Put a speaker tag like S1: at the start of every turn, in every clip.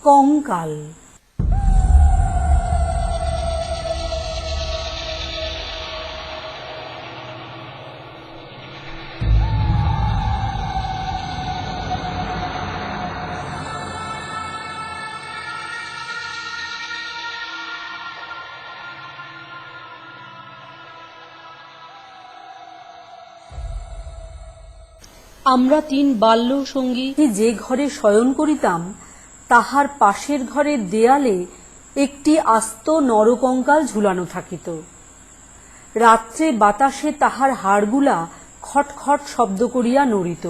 S1: কঙ্কাল। আমরা তিন বাল্য সঙ্গী যে ঘরে শয়ন করিতাম তাহার পাশের ঘরের দেয়ালে একটি আস্ত নরকঙ্কাল ঝুলানো থাকিত। রাত্রে বাতাসে তাহার হাড়গুলা খটখট শব্দ করিয়া নড়িত।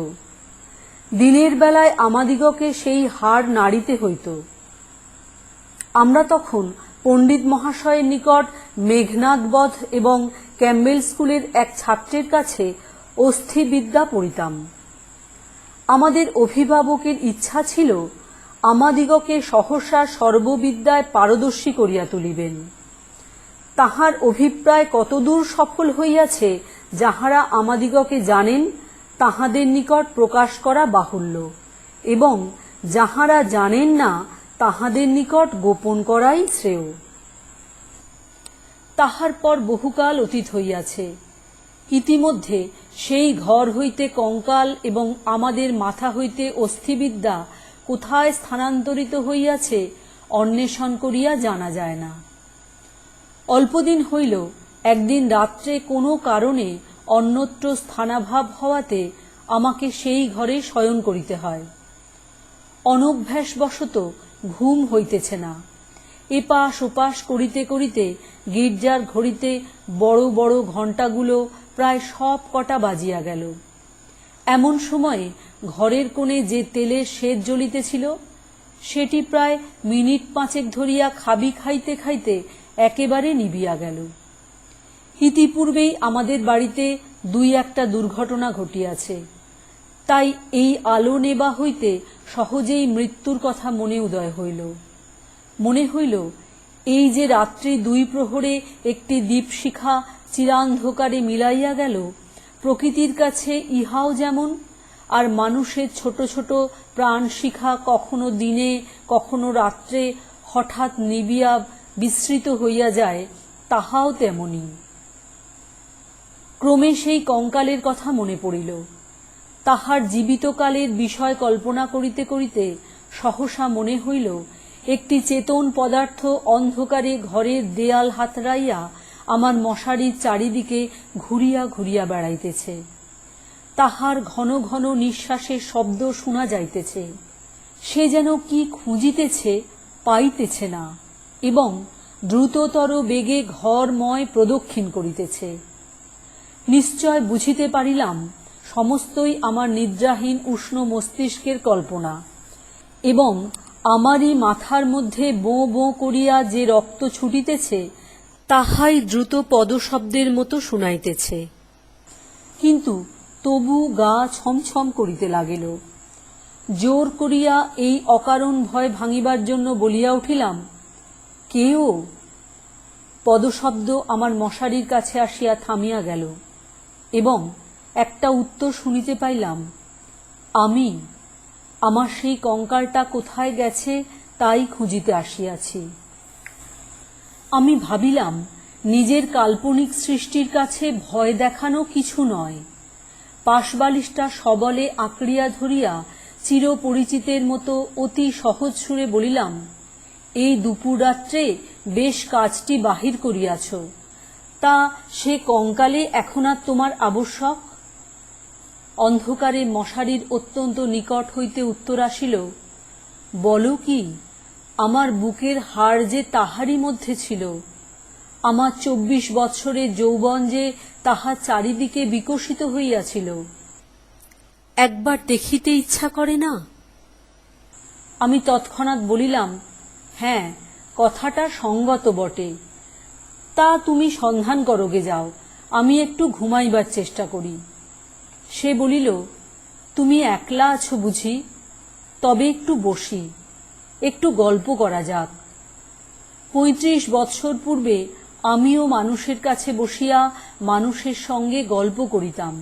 S1: দিনের বেলায় আমাদিগকে সেই হাড় নাড়িতে হইত। আমরা তখন পণ্ডিত মহাশয়ের নিকট মেঘনাদ বধ এবং ক্যাম্বেল স্কুলের এক ছাত্রের কাছে অস্থিবিদ্যা পড়িতাম। আমাদের অভিভাবকের ইচ্ছা ছিল আমাদিগকে সহসা সর্ববিদ্যায় পারদর্শী করিয়া তুলিবেন। তাহার অভিপ্রায় কতদূর সফল হইয়াছে যাহারা আমাদিগকে জানেন তাহাদের নিকট প্রকাশ করা বাহুল্য, এবং যাহারা জানেন না তাহাদের নিকট গোপন করাই শ্রেয়। তাহার পর বহুকাল অতীত হইয়াছে। ইতিমধ্যে সেই ঘর হইতে কঙ্কাল এবং আমাদের মাথা হইতে অস্থিবিদ্যা কোথায় স্থানান্তরিত হইয়াছে অন্বেষণ করিয়া জানা যায় না। অল্পদিন হইল একদিন রাত্রে কোনো কারণে অন্যত্র স্থানাভাব হওয়াতে আমাকে সেই ঘরে শয়ন করিতে হয়। অনভ্যাসবশত ঘুম হইতেছে না। এপাশ ওপাশ করিতে করিতে গির্জার ঘড়িতে বড় বড় ঘণ্টাগুলো প্রায় সব কটা বাজিয়া গেল। এমন সময়ে ঘরের কোণে যে তেলের শেদ জ্বলিতেছিল সেটি প্রায় মিনিট পাঁচেক ধরিয়া খাবি খাইতে খাইতে একেবারে নিবিয়া গেল। ইতিপূর্বেই আমাদের বাড়িতে দুই একটা দুর্ঘটনা ঘটিয়াছে, তাই এই আলো নেবা হইতে সহজেই মৃত্যুর কথা মনে উদয় হইল। মনে হইল এই যে রাত্রি দুই প্রহরে একটি দীপশিখা চিরান্ধকারে মিলাইয়া গেল, প্রকৃতির কাছে ইহাও যেমন, আর মানুষের ছোট ছোট প্রাণশিখা কখনো দিনে কখনো রাত্রে হঠাৎ নিবিয়া বিস্মৃত হইয়া যায়, তাহাও তেমনি। ক্রমে সেই কঙ্কালের কথা মনে পড়িল। তাহার জীবিতকালের বিষয় কল্পনা করিতে করিতে সহসা মনে হইল একটি চেতন পদার্থ অন্ধকারে ঘরের দেয়াল হাতড়াইয়া আমার মশারির চারিদিকে ঘুরিয়া ঘুরিয়া বেড়াইতেছে। তাহার ঘন ঘন নিঃশ্বাসের শব্দ শোনা যাইতেছে। সে যেন কি খুঁজিতেছে, পাইতেছে না, এবং দ্রুততর বেগে ঘরময় প্রদক্ষিণ করিতেছে। নিশ্চয় বুঝিতে পারিলাম সমস্তই আমার নিদ্রাহীন উষ্ণ মস্তিষ্কের কল্পনা, এবং আমারই মাথার মধ্যে বোঁ বোঁ করিয়া যে রক্ত ছুটিতেছে তাহাই দ্রুত পদশব্দের মতো শুনাইতেছে। কিন্তু তবু গা ছমছম করিতে লাগিল। জোর করিয়া এই অকারণ ভয় ভাঙিবার জন্য বলিয়া উঠিলাম, কেউ? পদশব্দ আমার মশারির কাছে আসিয়া থামিয়া গেল, এবং একটা উত্তর শুনিতে পাইলাম, আমি। আমার সেই কঙ্কালটা কোথায় গেছে তাই খুঁজিতে আসিয়াছি। আমি ভাবিলাম নিজের কাল্পনিক সৃষ্টির কাছে ভয় দেখানো কিছু নয়। পাশবালিশটা সবলে আঁকড়িয়া ধরিয়া চিরপরিচিতের মতো অতি সহজ সুরে বলিলাম, এই দুপুর রাত্রে বেশ কাজটি বাহির করিয়াছ, তা সে কঙ্কালে এখন আর তোমার আবশ্যক? অন্ধকারে মশারির অত্যন্ত নিকট হইতে উত্তর আসিল, বলো কি, আমার বুকের হাড় যে তাহারই মধ্যে ছিল। আমার 24 বৎসরের যৌবন যে তাহার চারিদিকে বিকশিত হইয়াছিল। একবার দেখিতে ইচ্ছা করে না? আমি তৎক্ষণাৎ বলিলাম, হ্যাঁ, কথাটা সঙ্গত বটে। তা তুমি সন্ধান করোগে যাও, আমি একটু ঘুমাইবার চেষ্টা করি। সে বলিল, তুমি একলা আছো বুঝি? তবে একটু বসি, একটু গল্প করা যাক। 35 বৎসর পূর্বে আমিও মানুষের কাছে বসিয়া মানুষের সঙ্গে গল্প করিতাম।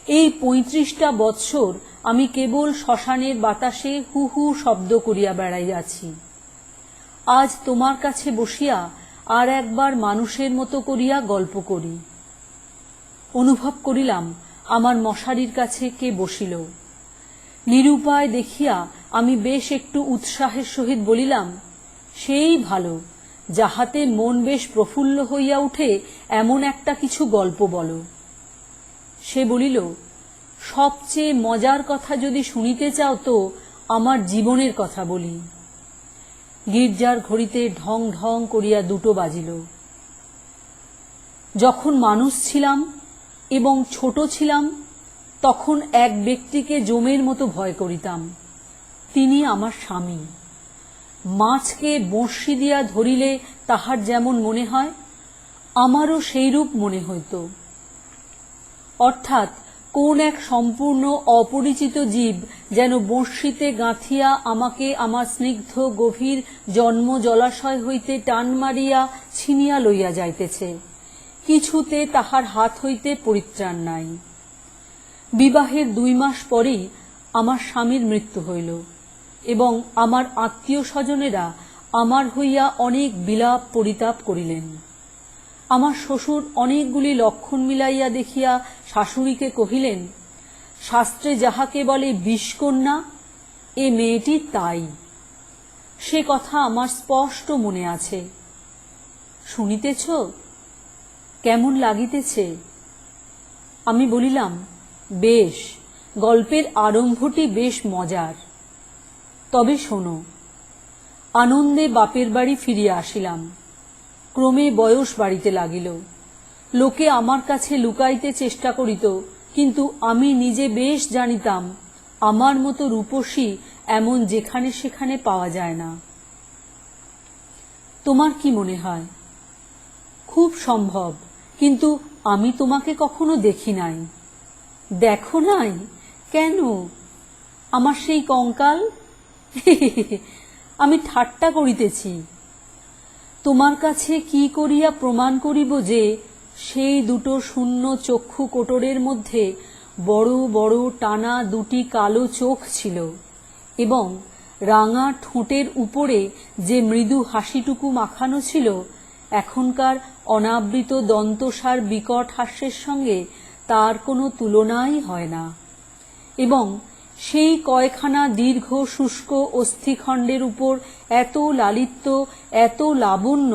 S1: এই 35টা বৎসর আমি কেবল শ্মশানের বাতাসে হু হু শব্দ করিয়া বেড়াইয়াছি। আজ তোমার কাছে বসিয়া আর একবার মানুষের মতো করিয়া গল্প করি। অনুভব করিলাম আমার মশারির কাছে কে বসিল। নিরুপায় দেখিয়া আমি বেশ একটু উৎসাহের সহিত বলিলাম, সেই ভালো, যাহাতে মন বেশ প্রফুল্ল হইয়া উঠে এমন একটা কিছু গল্প বলো। সে বলিল, সবচেয়ে মজার কথা যদি শুনিতে চাও তো আমার জীবনের কথা বলি। গির্জার ঘড়িতে ঢং ঢং করিয়া 2টো বাজিল। যখন মানুষ ছিলাম এবং ছোট ছিলাম তখন এক ব্যক্তিকে জমের মতো ভয় করিতাম। তিনি আমার স্বামী। মাছকে বঁড়শি দিয়া ধরিলে তাহার যেমন মনে হয়, আমারও সেইরূপ মনে হইত। অর্থাৎ কোন এক সম্পূর্ণ অপরিচিত জীব যেন বঁড়শিতে গাঁথিয়া আমাকে আমার স্নিগ্ধ গভীর জন্ম জলাশয় হইতে টান মারিয়া ছিনিয়া লইয়া যাইতেছে। কিছুতে তাহার হাত হইতে পরিত্রাণ নাই। বিবাহের 2 মাস পরেই আমার স্বামীর মৃত্যু হইল এবং আমার আত্মীয় স্বজনেরা আমার হইয়া অনেক বিলাপ পরিতাপ করিলেন। আমার শ্বশুর অনেকগুলি লক্ষণ মিলাইয়া দেখিয়া শাশুড়িকে কহিলেন, শাস্ত্রে যাহাকে বলে বিষকন্যা, এ মেয়েটি তাই। সে কথা আমার স্পষ্ট মনে আছে। শুনিতেছ? কেমন লাগিতেছে? আমি বলিলাম, বেশ, গল্পের আরম্ভটি বেশ মজার। তবে শোনো। আনন্দে বাপের বাড়ি ফিরিয়া আসিলাম। ক্রমে বয়স বাড়িতে লাগিল। লোকে আমার কাছে লুকাইতে চেষ্টা করিত, কিন্তু আমি নিজে বেশ জানিতাম আমার মতো রূপসী এমন যেখানে সেখানে পাওয়া যায় না। তোমার কি মনে হয়? খুব সম্ভব, কিন্তু আমি তোমাকে কখনো দেখি নাই। দেখো নাই? কেন? আমার সেই কঙ্কাল? আমি ঠাট্টা করিতেছি। তোমার কাছে কি করিয়া প্রমাণ করিব যে সেই 2টো শূন্য চক্ষু কোটরের মধ্যে বড় বড় টানা 2টি কালো চোখ ছিল এবং রাঙা ঠোঁটের উপরে যে মৃদু হাসিটুকু মাখানো ছিল এখনকার অনাবৃত দন্তসার বিকট হাস্যের সঙ্গে তার কোনো তুলনাই হয় না। এবং সেই কয়খানা দীর্ঘ শুষ্ক অস্থিখণ্ডের উপর এত লালিত্য, এত লাবণ্য,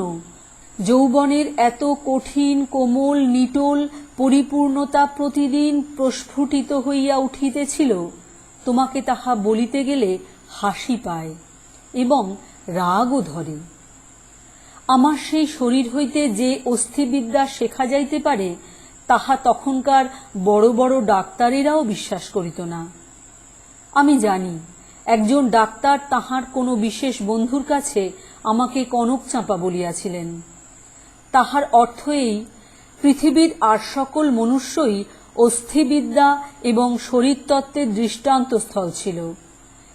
S1: যৌবনের এত কঠিন কোমল নিটোল পরিপূর্ণতা প্রতিদিন প্রস্ফুটিত হইয়া উঠিতেছিল, তোমাকে তাহা বলিতে গেলে হাসি পায় এবং রাগও ধরে। আমার সেই শরীর হইতে যে অস্থিবিদ্যা শেখা যাইতে পারে তাহা তখনকার বড় বড় ডাক্তারেরাও বিশ্বাস করিত না। আমি জানি একজন ডাক্তার তাহার কোনো বিশেষ বন্ধুর কাছে আমাকে কনক চাঁপা বলিয়াছিলেন। তাহার অর্থ এই, পৃথিবীর আর সকল মনুষ্যই অস্থিবিদ্যা এবং শরীরতত্ত্বের দৃষ্টান্তস্থল ছিল,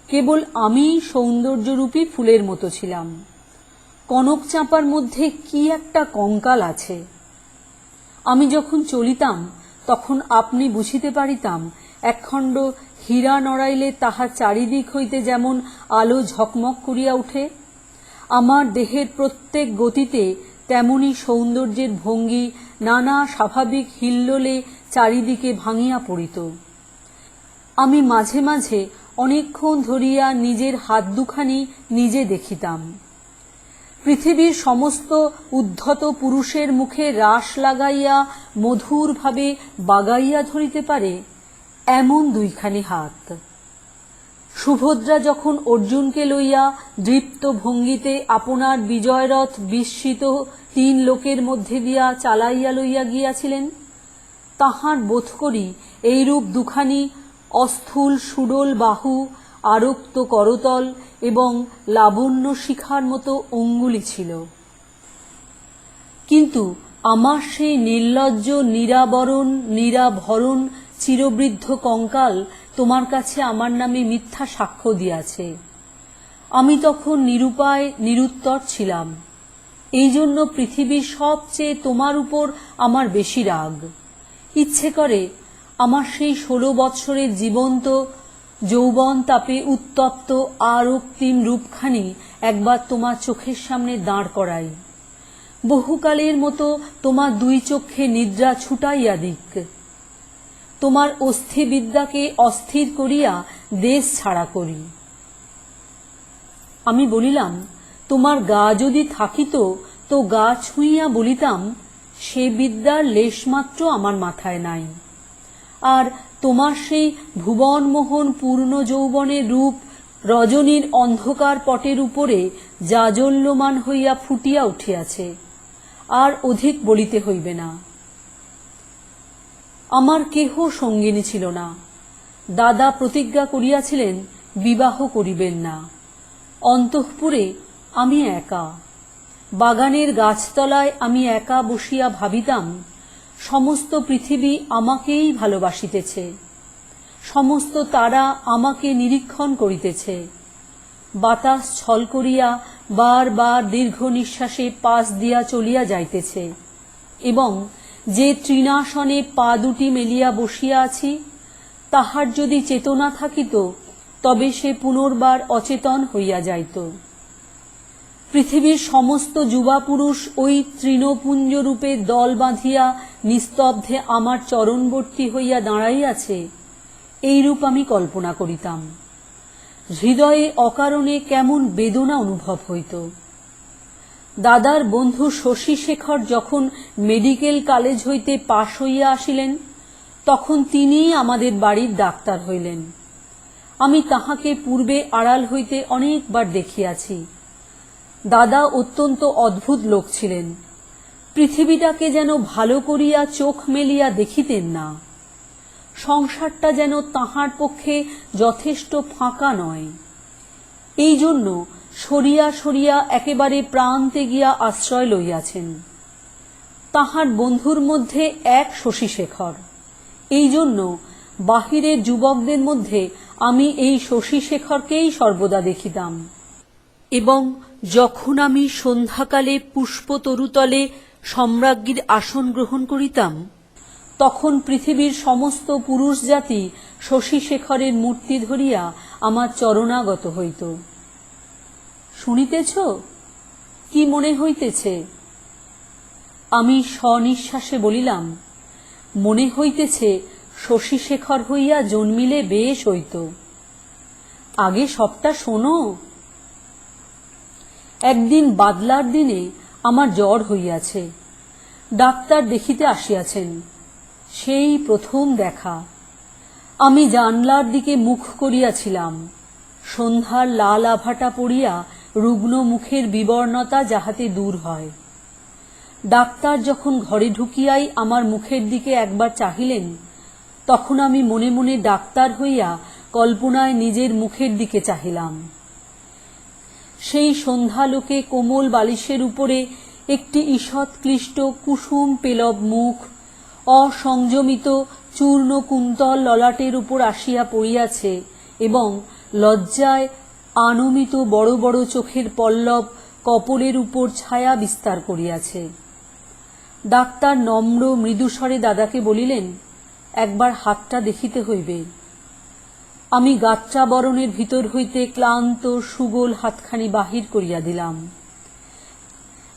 S1: কেবল আমি সৌন্দর্যরূপী ফুলের মতো ছিলাম। কনক চাঁপার মধ্যে কি একটা কঙ্কাল আছে। আমি যখন চলিতাম তখন আপনি বুঝিতে পারিতাম একখণ্ড হীরা নড়াইলে তাহার চারিদিক হইতে যেমন আলো ঝকমক করিয়া উঠে, আমার দেহের প্রত্যেক গতিতে তেমনি সৌন্দর্যের ভঙ্গি নানা স্বাভাবিক হিল্লোলে চারিদিকে ভাঙিয়া পড়িত। আমি মাঝে মাঝে অনেকক্ষণ ধরিয়া নিজের হাত দুখানি নিজে দেখিতাম। পৃথিবীর সমস্ত উদ্ধত পুরুষের মুখে রাশ লাগাইয়া মধুরভাবে বাগাইয়া ধরিতে পারে এমন 2খানি হাত। সুভদ্রা যখন অর্জুনকে লইয়া দৃপ্ত ভঙ্গিতে আপনার বিজয়রথ বিস্মিত 3 লোকের মধ্যে দিয়া চালাইয়া লইয়া গিয়াছিলেন, তাহার বোধ করি এইরূপ 2খানি অস্থূল সুডোল বাহু, আরক্ত করতল এবং লাবণ্য শিখার মতো অঙ্গুলি ছিল। কিন্তু আমার সেই নির্লজ্জ নিরাবরণ নিরাভরণ চিরবৃদ্ধ কঙ্কাল তোমার কাছে আমার নামে মিথ্যা সাক্ষ্য দিয়াছে। আমি তখন নিরুপায় নিরুত্তর ছিলাম। এই জন্য পৃথিবীর সবচেয়ে তোমার উপর আমার বেশি রাগ। ইচ্ছে করে আমার সেই 16 বৎসরের জীবন্ত যৌবন তাপে উত্তপ্ত আর অক্তিম রূপখানি একবার তোমার চোখের সামনে দাঁড় করাই। বহুকালের মতো তোমার দুই চক্ষে নিদ্রা ছুটাইয়া দিক। তোমার অস্থিবিদ্যাকে অস্থির করিয়া দেশ ছাড়া করি। আমি বলিলাম, তোমার গা যদি থাকিত তো গা ছুঁইয়া বলিতাম, সে বিদ্যার লেশমাত্র আমার মাথায় নাই। আর তোমার সেই ভুবনমোহন পূর্ণ যৌবনের রূপ রজনীর অন্ধকার পটের উপরে জাজল্যমান হইয়া ফুটিয়া উঠিয়াছে, আর অধিক বলিতে হইবে না। আমার কেহ সঙ্গিনী ছিল না। দাদা প্রতিজ্ঞা করিয়াছিলেন বিবাহ করিবেন না। অন্তঃপুরে আমি একা, বাগানের গাছতলায় আমি একা বসিয়া ভাবিতাম, সমস্ত পৃথিবী আমাকেই ভালোবাসিতেছে, সমস্ত তারা আমাকে নিরীক্ষণ করিতেছে। বাতাস ছল করিয়া বার বার দীর্ঘ নিঃশ্বাসে পাশ দিয়া চলিয়া যাইতেছে, এবং যে তৃণাসনে পা দুটি মেলিয়া বসিয়া আছি, তাহার যদি চেতনা থাকিত তবে সে পুনর্বার অচেতন হইয়া যাইত। পৃথিবীর সমস্ত যুবা পুরুষ ওই তৃণপুঞ্জরূপে দল বাঁধিয়া নিস্তব্ধে আমার চরণবর্তী হইয়া দাঁড়াইয়াছে, এইরূপ আমি কল্পনা করিতাম। হৃদয়ে অকারণে কেমন বেদনা অনুভব হইত। দাদার বন্ধু শশীশেখর যখন মেডিকেল কলেজ হইতে পাশ হইয়া আসিলেন, তখন তিনিই আমাদের বাড়ির ডাক্তার হইলেন। আমি তাহাকে পূর্বে আড়াল হইতে অনেকবার দেখিয়াছি। দাদা অত্যন্ত অদ্ভুত লোক ছিলেন। পৃথিবীটাকে যেন ভালো করিয়া চোখ মেলিয়া দেখিতেন না। সংসারটা যেন তাহার পক্ষে যথেষ্ট ফাঁকা নয়। এই জন্য সরিয়া সরিয়া একেবারে প্রান্তে গিয়া আশ্রয় লইয়াছেন। তাহার বন্ধুর মধ্যে এক শশীশেখর। এই জন্য বাহিরের যুবকদের মধ্যে আমি এই শশীশেখরকেই সর্বদা দেখিতাম। এবং যখন আমি সন্ধ্যাকালে পুষ্পতরুতলে সম্রাজ্ঞীর আসন গ্রহণ করিতাম, তখন পৃথিবীর সমস্ত পুরুষ জাতি শশীশেখরের মূর্তি ধরিয়া আমার চরণাগত হইত। শুনিতেছ, কি মনে হইতেছে? আমি স্বনিঃশ্বাসে বলিলাম, মনে হইতেছে শশীশেখর হইয়া জন্মিলে বেশ হইত। আগে সবটা শোনো। একদিন বাদলার দিনে আমার জ্বর হইয়াছে। ডাক্তার দেখিতে আসিয়াছেন। সেই প্রথম দেখা। আমি জানলার দিকে মুখ করিয়াছিলাম। সন্ধ্যার লাল আভাটা পড়িয়া রুগ্ন মুখের বিবর্ণতা যাহাতে দূর হয়। ডাক্তার যখন ঘরে ঢুকিয়াই আমার মুখের দিকে একবার চাহিলেন, তখন আমি মনে মনে ডাক্তার হইয়া কল্পনায় নিজের মুখের দিকে চাহিলাম। সেই সন্ধ্যালোকে কোমল বালিশের উপরে একটি ঈষৎ ক্লিষ্ট কুসুম পেলব মুখ অসংযমিত চূর্ণ কুন্তল ললাটের উপর আসিয়া পড়িয়াছে, এবং লজ্জায় আনমিত বড় বড় চোখের পল্লব কপলের উপর ছায়া বিস্তার করিয়াছে। ডাক্তার নম্র মৃদুস্বরে দাদাকে বলিলেন, একবার হাতটা দেখিতে হইবে। আমি গাত্রাবরণের ভিতর হইতে ক্লান্ত সুগোল হাতখানি বাহির করিয়া দিলাম।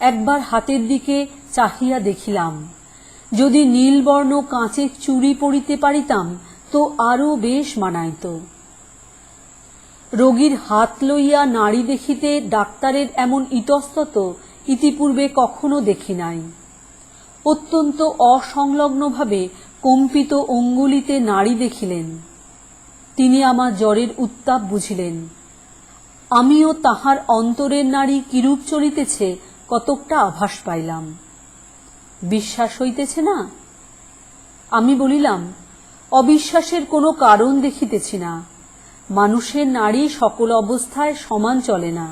S1: একবার হাতের দিকে চাহিয়া দেখিলাম। যদি নীলবর্ণ কাঁচের চুড়ি পরিতে পারিতাম তো আরো বেশ মানাইত। রোগীর হাত লইয়া নাড়ি দেখিতে ডাক্তারের এমন ইতস্তত ইতিপূর্বে কখনো দেখি নাই। অত্যন্ত অসংলগ্নভাবে কম্পিত অঙ্গুলিতে নাড়ি দেখিলেন। তিনি আমার জ্বরের উত্তাপ বুঝিলেন। আমিও তাহার অন্তরের নাড়ি কিরূপ চলিতেছে কতকটা আভাস পাইলাম। বিশ্বাস হইতেছে না? আমি বলিলাম, অবিশ্বাসের কোনো কারণ দেখিতেছি না। মানুষের নাড়ি সকল অবস্থায় সমান চলে না।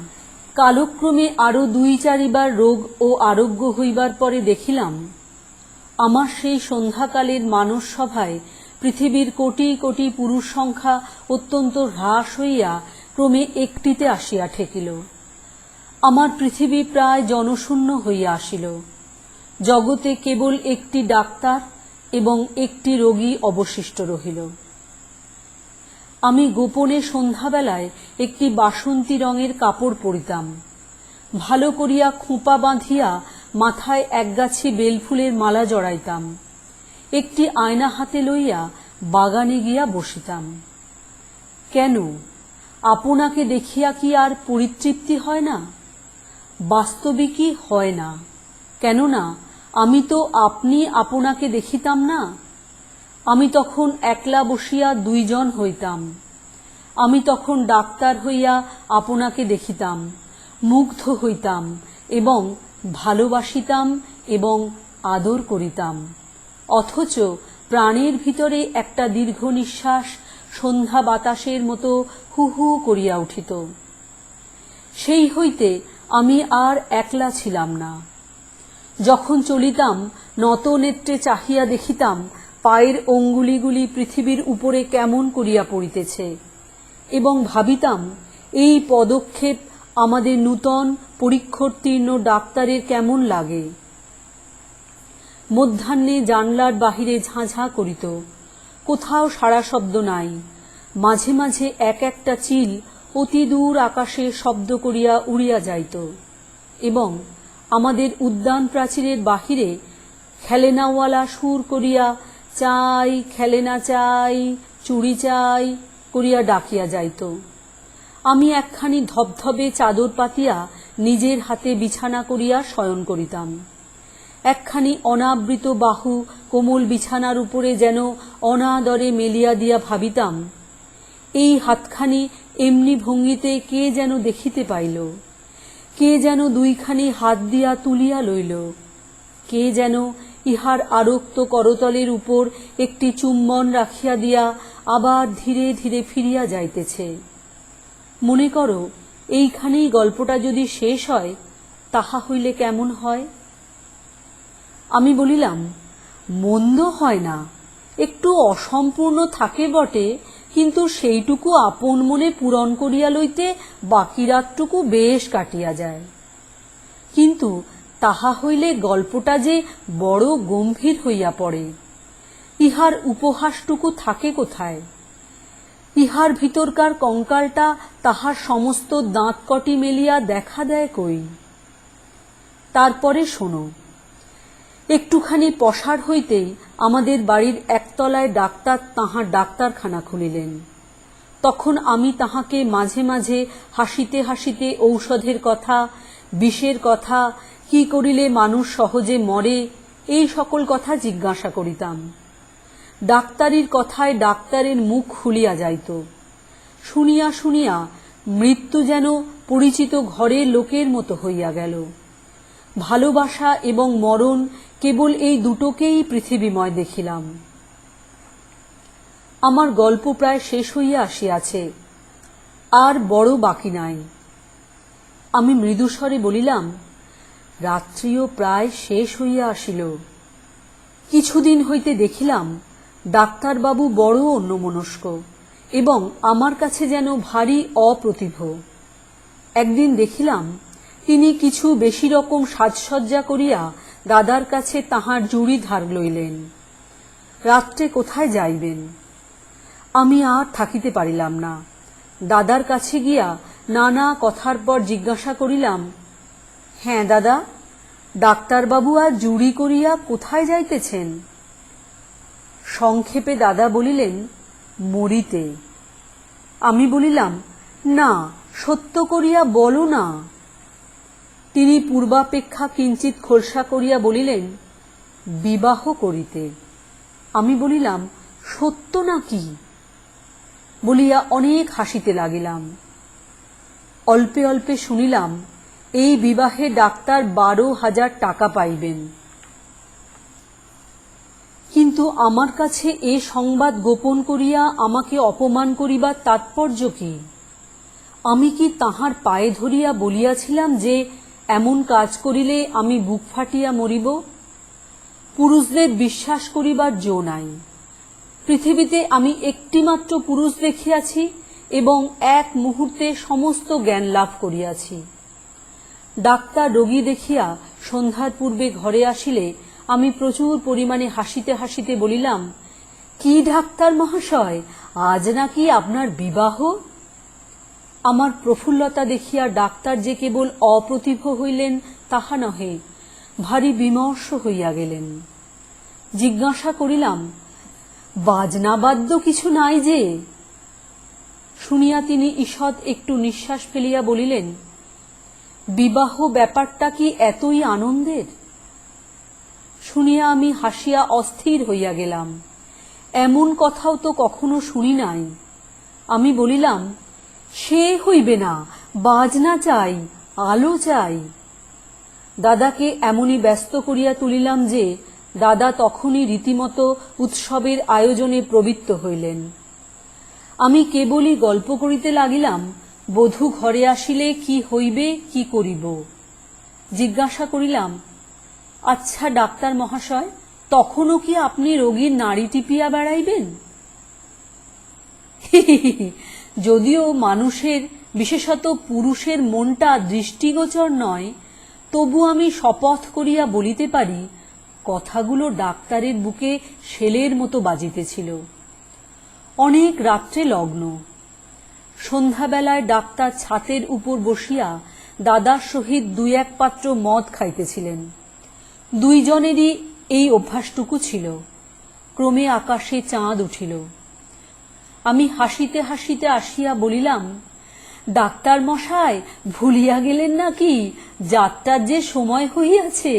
S1: কালক্রমে আরো 2-4 বার রোগ ও আরোগ্য হইবার পরে দেখিলাম, আমার সেই সন্ধ্যাকালের মানস সভায় পৃথিবীর কোটি কোটি পুরুষ সংখ্যা অত্যন্ত হ্রাস হইয়া ক্রমে একটিতে আসিয়া ঠেকিল। আমার পৃথিবী প্রায় জনশূন্য হইয়া আসিল। জগতে কেবল একটি ডাক্তার এবং একটি রোগী অবশিষ্ট রহিল। আমি গোপনে সন্ধ্যাবেলায় একটি বাসন্তী রঙের কাপড় পরিতাম, ভালো করিয়া খোঁপা বাঁধিয়া মাথায় একগাছি বেলফুলের মালা জড়াইতাম, একটি আয়না হাতে লইয়া বাগানে গিয়া বসিতাম। কেন, আপনাকে দেখিয়া কি আর পরিতৃপ্তি হয় না? বাস্তবিকই হয় না। কেননা আমি তো আপনি আপনাকে দেখিতাম না। আমি তখন একলা বসিয়া দুইজন হইতাম। আমি তখন ডাক্তার হইয়া আপনাকে দেখিতাম, মুগ্ধ হইতাম এবং ভালোবাসিতাম এবং আদর করিতাম। অথচ প্রাণের ভিতরে একটা দীর্ঘ নিঃশ্বাস সন্ধ্যা বাতাসের মতো হু হু করিয়া উঠিত। সেই হইতে আমি আর একলা ছিলাম না। যখন চলিতাম নত নেত্রে চাহিয়া দেখিতাম পায়ের অঙ্গুলিগুলি পৃথিবীর উপরে কেমন করিয়া পড়িতেছে এবং ভাবিতাম এই পদক্ষেপ আমাদের নূতন পরীক্ষোত্তীর্ণ ডাক্তারের কেমন লাগে। মধ্যাহ্নে জানলার বাহিরে ঝাঁঝা করিত, কোথাও সাড়া শব্দ নাই। মাঝে মাঝে এক একটা চিল অতি দূর আকাশে শব্দ করিয়া উড়িয়া যাইত এবং আমাদের উদ্যান প্রাচীরের বাহিরে খেলেনাওয়ালা সুর করিয়া চাই খেলেনা চাই, চুড়ি চাই করিয়া ডাকিয়া যাইত। আমি একখানি ধবধবে চাদর পাতিয়া নিজের হাতে বিছানা করিয়া শয়ন করিতাম। একখানি অনাবৃত বাহু কোমল বিছানার উপরে যেন অনাদরে মেলিয়া দিয়া ভাবিতাম, এই হাতখানি এমনি ভঙ্গিতে কে যেন দেখিতে পাইল, কে যেন দুইখানি হাত দিয়া তুলিয়া লইল, কে যেন ইহার আরক্ত করতলের উপর একটি চুম্বন রাখিয়া দিয়া আবার ধীরে ধীরে ফিরিয়া যাইতেছে। মনে করো, এইখানেই গল্পটা যদি শেষ হয় তাহা হইলে কেমন হয়? আমি বলিলাম, মন্দ হয় না, একটু অসম্পূর্ণ থাকে বটে, কিন্তু সেইটুকু আপন মনে পূরণ করিয়া লইতে বাকি রাতটুকু বেশ কাটিয়া যায়। কিন্তু তাহা হইলে গল্পটা যে বড় গম্ভীর হইয়া পড়ে। ইহার উপহাসটুকু থাকে কোথায়? ইহার ভিতরকার কঙ্কালটা তাহার সমস্ত দাঁত কটি মেলিয়া দেখা দেয় কই? তারপরে শোনো, একটুখানি পসার হইতেই আমাদের বাড়ির একতলায় ডাক্তার তাহার ডাক্তারখানা খুলিলেন। তখন আমি তাহাকে মাঝে মাঝে হাসিতে হাসিতে ঔষধের কথা, বিষের কথা, কি করিলে মানুষ সহজে মরে, এই সকল কথা জিজ্ঞাসা করিতাম। ডাক্তারির কথায় ডাক্তারের মুখ খুলিয়া যাইত। শুনিয়া শুনিয়া মৃত্যু যেন পরিচিত ঘরের লোকের মতো হইয়া গেল। ভালোবাসা এবং মরণ কেবল এই দুটোকেই পৃথিবীময় দেখিলাম। আমার গল্প প্রায় শেষ হইয়া আসিয়াছে, আর বড় বাকি নাই। আমি মৃদুস্বরে বলিলাম, রাত্রিও প্রায় শেষ হইয়া আসিল। কিছুদিন হইতে দেখিলাম ডাক্তারবাবু বড় অন্যমনস্ক এবং আমার কাছে যেন ভারী অপ্রতিভ। একদিন দেখিলাম তিনি কিছু বেশি রকম সাজসজ্জা করিয়া দাদার কাছে তাহার জুড়ি ধার লইলেন। রাত্রে কোথায় যাইবেন? আমি আর থাকিতে পারিলাম না। দাদার কাছে গিয়া নানা কথার পর জিজ্ঞাসা করিলাম, হ্যাঁ দাদা, ডাক্তারবাবু আর জুড়ি করিয়া কোথায় যাইতেছেন? সংক্ষেপে দাদা বলিলেন, মরিতে। আমি বলিলাম, না, সত্য করিয়া বলো না। তিনি পূর্বাপেক্ষা কিঞ্চিৎ খোলসা করিয়া বলিলেন, বিবাহ করিতে। আমি বলিলাম, সত্য নাকি? বলিয়া অনেক হাসিতে লাগিলাম। অল্পে অল্পে শুনিলাম এই বিবাহে ডাক্তার 12,000 টাকা পাইবেন। কিন্তু আমার কাছে এ সংবাদ গোপন করিয়া আমাকে অপমান করিবার তাৎপর্য কি? আমি কি তাহার পায়ে ধরিয়া বলিয়াছিলাম যে এমন কাজ করিলে আমি বুক ফাটিয়া মরিব? পুরুষদের বিশ্বাস করিবার জো নাই। পৃথিবীতে আমি একটিমাত্র পুরুষ দেখিয়াছি এবং এক মুহূর্তে সমস্ত জ্ঞান লাভ করিয়াছি। ডাক্তার রোগী দেখিয়া সন্ধ্যার পূর্বে ঘরে আসিলে আমি প্রচুর পরিমাণে হাসিতে হাসিতে বলিলাম, কি ডাক্তার মহাশয়, আজ নাকি আপনার বিবাহ? আমার প্রফুল্লতা দেখিয়া ডাক্তার যে কেবল অপ্রতিভ হইলেন তাহা নহে, ভারী বিমর্ষ হইয়া গেলেন। জিজ্ঞাসা করিলাম, বাজনা বাদ্য কিছু নাই যে? শুনিয়া তিনি ঈষৎ একটু নিঃশ্বাস ফেলিয়া বলিলেন, বিবাহ ব্যাপারটা কি এতই আনন্দের? শুনিয়া আমি হাসিয়া অস্থির হইয়া গেলাম। এমন কথাও তো কখনো শুনি নাই। আমি বলিলাম, সে হইবে না, বাজনা চাই, আলো চাই। দাদাকে এমনই ব্যস্ত করিয়া তুলিলাম যে দাদা তখনই রীতিমতো উৎসবের আয়োজনে প্রবৃত্ত হইলেন। আমি কেবলই গল্প করিতে লাগিলাম, বধূ ঘরে আসিলে কি হইবে, কি করিব। জিজ্ঞাসা করিলাম, আচ্ছা ডাক্তার মহাশয়, তখনও কি আপনি রোগীর নাড়ি টিপিয়া বেড়াইবেন? যদিও মানুষের, বিশেষত পুরুষের মনটা দৃষ্টিগোচর নয়, তবু আমি শপথ করিয়া বলিতে পারি, কথাগুলো ডাক্তারের বুকে শেলের মতো বাজিতেছিল। অনেক রাত্রে লগ্ন। সন্ধ্যাবেলায় ডাক্তার ছাতের উপর বসিয়া দাদার সহিত 2-1 পাত্র মদ খাইতেছিলেন। দুইজনেরই এই অভ্যাসটুকু ছিল। ক্রমে আকাশে চাঁদ উঠিল। আমি হাসিতে হাসিতে আসিয়া বলিলাম, ডাক্তার মশাই, ভুলিয়া গেলেন নাকি যাত্রার যে সময় হইয়াছে?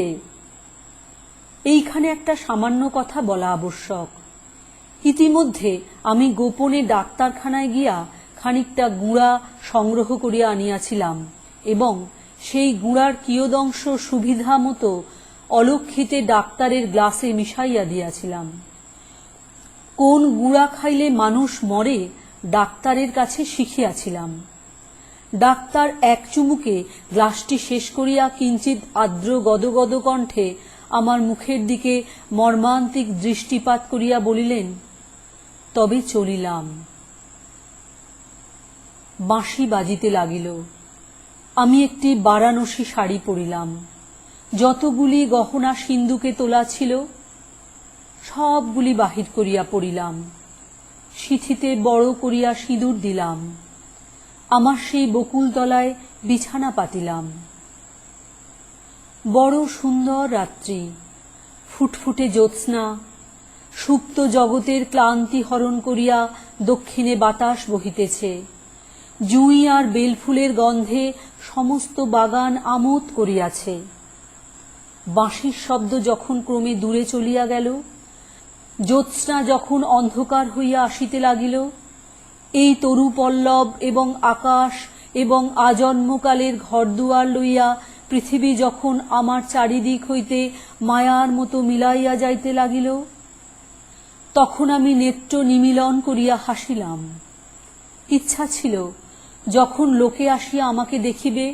S1: এইখানে একটা সামান্য কথা বলা আবশ্যক। ইতিমধ্যে আমি গোপনে ডাক্তারখানায় গিয়া খানিকটা গুঁড়া সংগ্রহ করিয়া আনিয়াছিলাম এবং সেই গুঁড়ার কিয়দংশ সুবিধা মতো অলক্ষিতে ডাক্তারের গ্লাসে মিশাইয়া দিয়াছিলাম। কোন গুঁড়া খাইলে মানুষ মরে ডাক্তারের কাছে শিখিয়াছিলাম। ডাক্তার এক চুমুকে গ্লাসটি শেষ করিয়া কিঞ্চিৎ আর্দ্র গদগদ কণ্ঠে আমার মুখের দিকে মর্মান্তিক দৃষ্টিপাত করিয়া বলিলেন, তবে চলিলাম। বাঁশি বাজিতে লাগিল। আমি একটি বারাণসী শাড়ি পরিলাম। যতগুলি গহনা সিন্ধুকে তোলা ছিল সবগুলি বাহির করিয়া পরিলাম। সিথিতে বড় করিয়া সিঁদুর দিলাম। আমার সেই বকুলতলায় বিছানা পাতিলাম। বড় সুন্দর রাত্রি, ফুটফুটে জ্যোৎস্না, সুপ্ত জগতের ক্লান্তি হরণ করিয়া দক্ষিণে বাতাস বহিতেছে। জুঁই আর বেলফুলের গন্ধে সমস্ত বাগান আমোদ করিয়াছে। বাঁশির শব্দ যখন ক্রমে দূরে চলিয়া গেল, জ্যোৎস্না যখন অন্ধকার হইয়া আসিতে লাগিল, এই তরু পল্লব এবং আকাশ এবং আজন্মকালের ঘরদুয়ার লইয়া পৃথিবী যখন আমার চারিদিক হইতে মায়ার মতো মিলাইয়া যাইতে লাগিল, তখন আমি নেত্র নিমীলন করিয়া হাসিলাম। ইচ্ছা ছিল যখন লোকে আসিয়া আমাকে দেখিবে,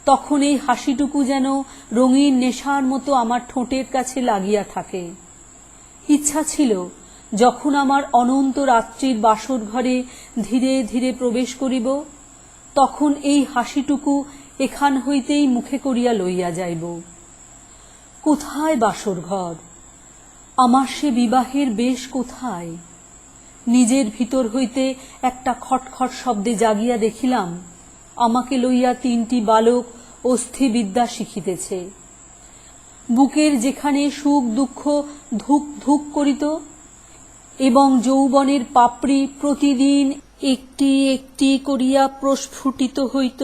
S1: তখন এই হাসিটুকু যেন রঙিন নেশার মতো আমার ঠোঁটের কাছে লাগিয়া থাকে। ইচ্ছা ছিল যখন আমার অনন্ত রাত্রির বাসর ঘরে ধীরে ধীরে প্রবেশ করিব, তখন এই হাসিটুকু এখান হইতেই মুখে করিয়া লইয়া যাইব। কোথায় বাসর ঘর? আমার সে বিবাহের বেশ কোথায়? নিজের ভিতর হইতে একটা খটখট শব্দে জাগিয়া দেখিলাম, আমাকে লইয়া 3টি বালক অস্থিবিদ্যা শিখিতেছে। বুকের যেখানে সুখ দুঃখ ধুক ধুক করিত এবং যৌবনের পাপড়ি প্রতিদিন একটি একটি করিয়া প্রস্ফুটিত হইত,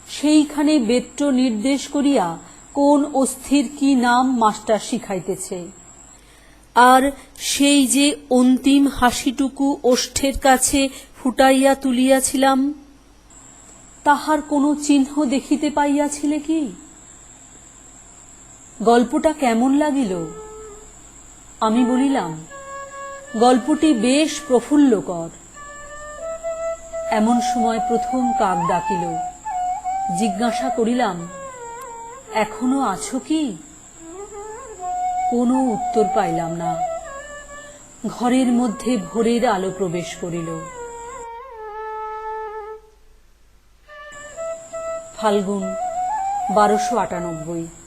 S1: সেইখানে বেত্র নির্দেশ করিয়া কোন অস্থির কি নাম মাস্টার শিখাইতেছে। আর সেই যে অন্তিম হাসিটুকু ওষ্ঠের কাছে ফুটাইয়া তুলিয়াছিলাম, তাহার কোনো চিহ্ন দেখিতে পাইয়াছিলে কি? গল্পটা কেমন লাগিল? আমি বলিলাম, গল্পটি বেশ প্রফুল্লকর। এমন সময় প্রথম কাক ডাকিল। জিজ্ঞাসা করিলাম, এখনো আছো কি? কোনো উত্তর পাইলাম না। ঘরের মধ্যে ভোরের আলো প্রবেশ করিল। ফাল্গুন 1298।